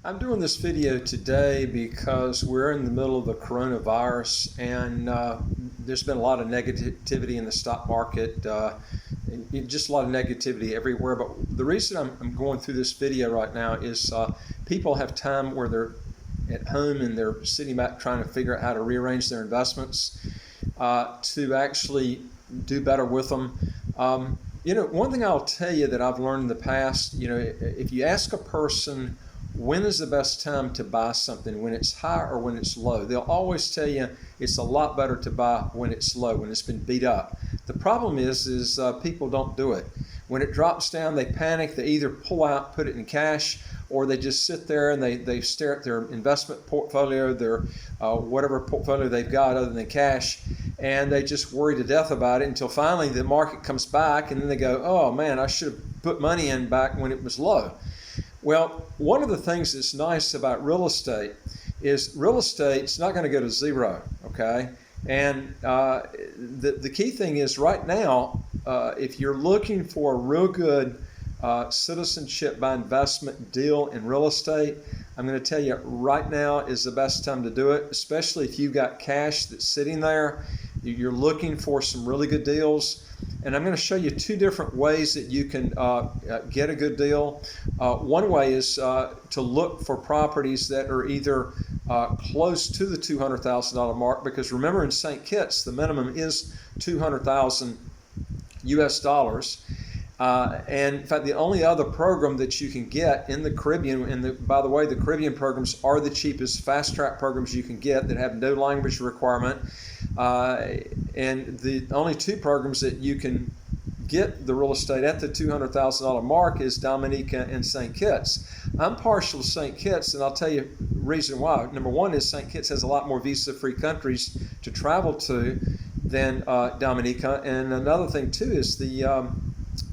I'm doing this video today because we're in the middle of the coronavirus and there's been a lot of negativity in the stock market, just a lot of negativity everywhere. But the reason I'm going through this video right now is people have time where they're at home and they're sitting back trying to figure out how to rearrange their investments to actually do better with them. One thing I'll tell you that I've learned in the past, if you ask a person when is the best time to buy something, when it's high or when it's low, they'll always tell you it's a lot better to buy when it's low, when it's been beat up. The problem is people don't do it. When it drops down, they panic. They either pull out, put it in cash, or they just sit there and they stare at their investment portfolio, their whatever portfolio they've got other than cash, and they just worry to death about it until finally the market comes back, and then they go, oh man, I should have put money in back when it was low. Well, one of the things that's nice about real estate is real estate's not going to go to zero, okay? And the key thing is right now, if you're looking for a real good citizenship by investment deal in real estate, I'm going to tell you right now is the best time to do it, especially if you've got cash that's sitting there. You're looking for some really good deals. And I'm going to show you two different ways that you can get a good deal. One way is to look for properties that are either close to the $200,000 mark, because remember in St. Kitts, the minimum is $200,000 US dollars. And in fact, the only other program that you can get in the Caribbean, and by the way, the Caribbean programs are the cheapest fast track programs you can get that have no language requirement. And the only two programs that you can get the real estate at the $200,000 mark is Dominica and St. Kitts. I'm partial to St. Kitts, and I'll tell you the reason why. Number one is St. Kitts has a lot more visa-free countries to travel to than Dominica. And another thing too is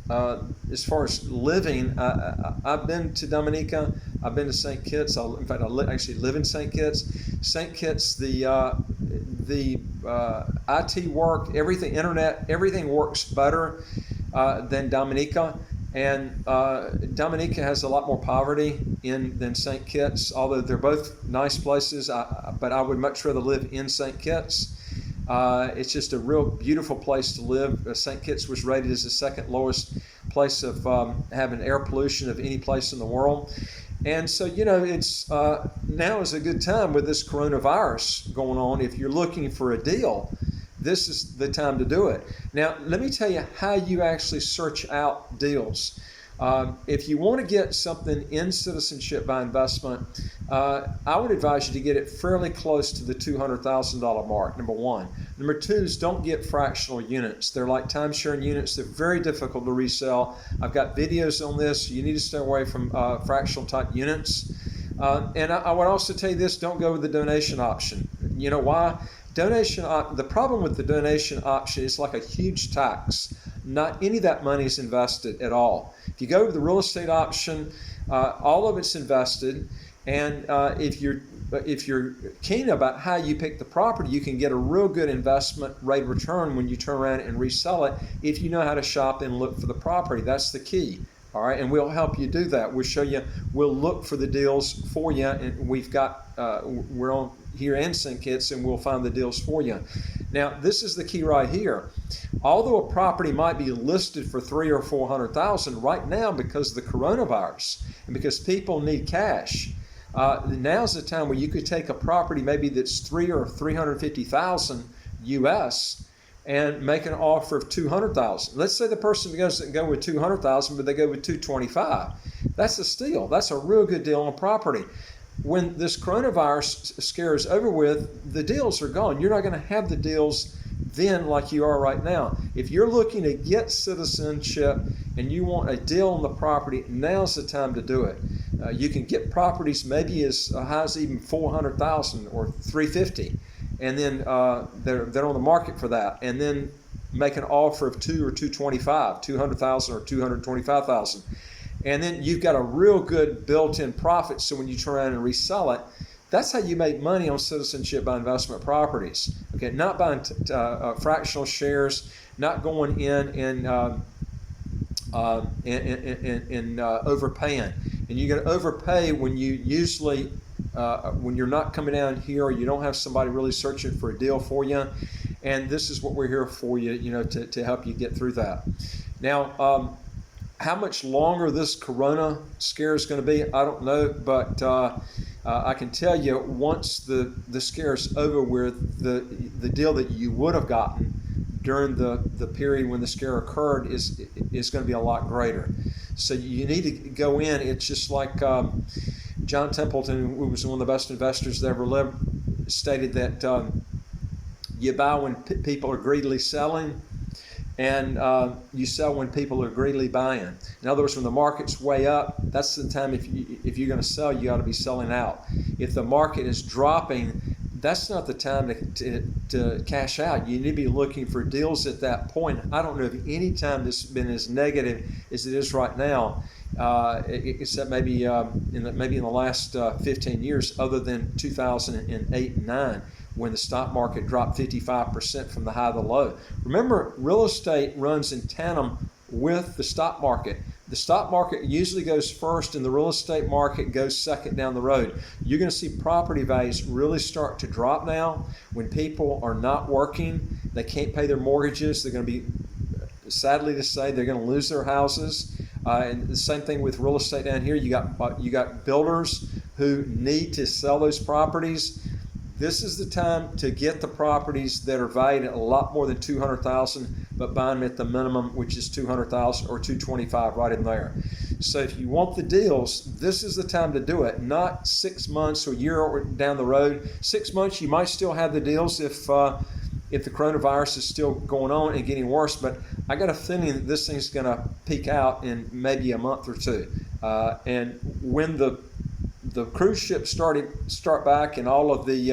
as far as living, I've been to Dominica, I've been to St. Kitts. In fact, I actually live in St. Kitts. St. Kitts, the IT work, everything, internet, everything works better than Dominica. And Dominica has a lot more poverty than St. Kitts, although they're both nice places. But I would much rather live in St. Kitts. It's just a real beautiful place to live. St. Kitts was rated as the second lowest place of having air pollution of any place in the world. And so, it's now is a good time with this coronavirus going on. If you're looking for a deal, this is the time to do it. Now, let me tell you how you actually search out deals. If you want to get something in citizenship by investment, I would advise you to get it fairly close to the $200,000 mark, number one. Number two is don't get fractional units. They're like timeshare units. They're very difficult to resell. I've got videos on this. You need to stay away from fractional type units. And I would also tell you this, don't go with the donation option. You know why? The problem with the donation option is like a huge tax. Not any of that money is invested at all. If you go with the real estate option, all of it's invested, and if you're keen about how you pick the property, you can get a real good investment rate return when you turn around and resell it if you know how to shop and look for the property. That's the key. All right, and we'll help you do that. We'll show you. We'll look for the deals for you, and we're on here in St. Kitts, and we'll find the deals for you. Now, this is the key right here. Although a property might be listed for $300,000 or $400,000 right now because of the coronavirus and because people need cash, now's the time where you could take a property maybe that's $300,000 or $350,000 US and make an offer of $200,000. Let's say the person doesn't go with $200,000, but they go with $225,000. That's a steal. That's a real good deal on property. When this coronavirus scare is over with, the deals are gone. You're not going to have the deals then like you are right now. If you're looking to get citizenship and you want a deal on the property, now's the time to do it. You can get properties maybe as high as even $400,000 or $350,000, and then they're on the market for that, and then make an offer of $200,000 or $225,000 or $225,000. And then you've got a real good built-in profit, so when you turn around and resell it, that's how you make money on citizenship by investment properties. Okay, not buying fractional shares, not going in and overpaying. And you're going to overpay when you usually, when you're not coming down here, or you don't have somebody really searching for a deal for you. And this is what we're here for you, to help you get through that. Now, how much longer this corona scare is going to be, I don't know, but I can tell you once the scare is over with, the deal that you would have gotten during the period when the scare occurred is going to be a lot greater. So you need to go in. It's just like John Templeton, who was one of the best investors that ever lived, stated that you buy when people are greedily selling, and you sell when people are greedily buying. In other words, when the market's way up, that's the time if you're going to sell, you ought to be selling out. If the market is dropping, that's not the time to cash out. You need to be looking for deals at that point. I don't know of any time this has been as negative as it is right now, except maybe in the last 15 years, other than 2008 and 9. When the stock market dropped 55% from the high to the low. Remember, real estate runs in tandem with the stock market. The stock market usually goes first and the real estate market goes second down the road. You're going to see property values really start to drop now when people are not working. They can't pay their mortgages. They're going to be, sadly to say, they're going to lose their houses. And the same thing with real estate down here. You got builders who need to sell those properties. This is the time to get the properties that are valued at a lot more than $200,000, but buy them at the minimum, which is $200,000 or $225,000 right in there. So if you want the deals, this is the time to do it, not 6 months or a year down the road. 6 months, you might still have the deals if the coronavirus is still going on and getting worse, but I got a feeling that this thing's going to peak out in maybe a month or two. And when the cruise ships start back and all of the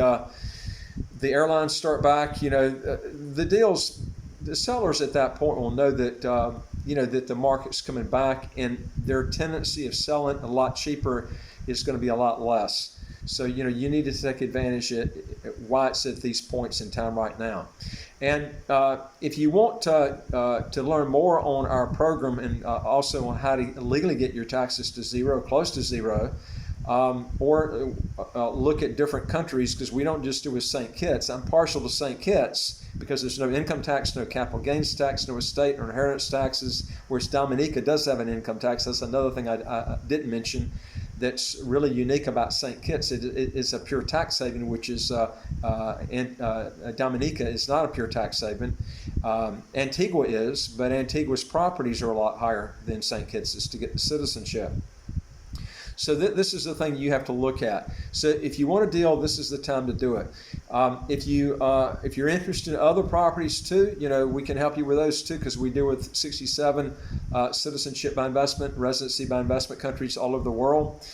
airlines start back, the deals, the sellers at that point will know that that the market's coming back, and their tendency of selling a lot cheaper is going to be a lot less. So you need to take advantage of why it's at these points in time right now. And if you want to learn more on our program and also on how to legally get your taxes to zero, close to zero, or look at different countries, because we don't just do with St. Kitts. I'm partial to St. Kitts because there's no income tax, no capital gains tax, no estate or inheritance taxes, whereas Dominica does have an income tax. That's another thing I didn't mention that's really unique about St. Kitts. It's a pure tax haven, which is Dominica is not a pure tax haven. Antigua is, but Antigua's properties are a lot higher than St. Kitts is to get the citizenship. So this is the thing you have to look at. So if you want a deal, this is the time to do it. If you're interested in other properties too, we can help you with those too, because we deal with 67 citizenship by investment, residency by investment countries all over the world.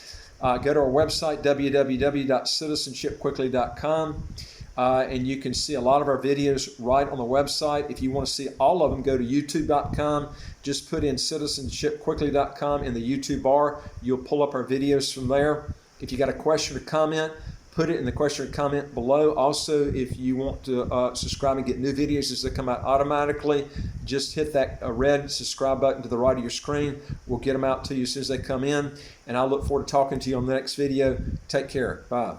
Go to our website, www.citizenshipquickly.com. And you can see a lot of our videos right on the website. If you want to see all of them, go to youtube.com. Just put in citizenshipquickly.com in the YouTube bar. You'll pull up our videos from there. If you got a question or comment, put it in the question or comment below. Also, if you want to subscribe and get new videos as they come out automatically, just hit that red subscribe button to the right of your screen. We'll get them out to you as soon as they come in. And I look forward to talking to you on the next video. Take care. Bye.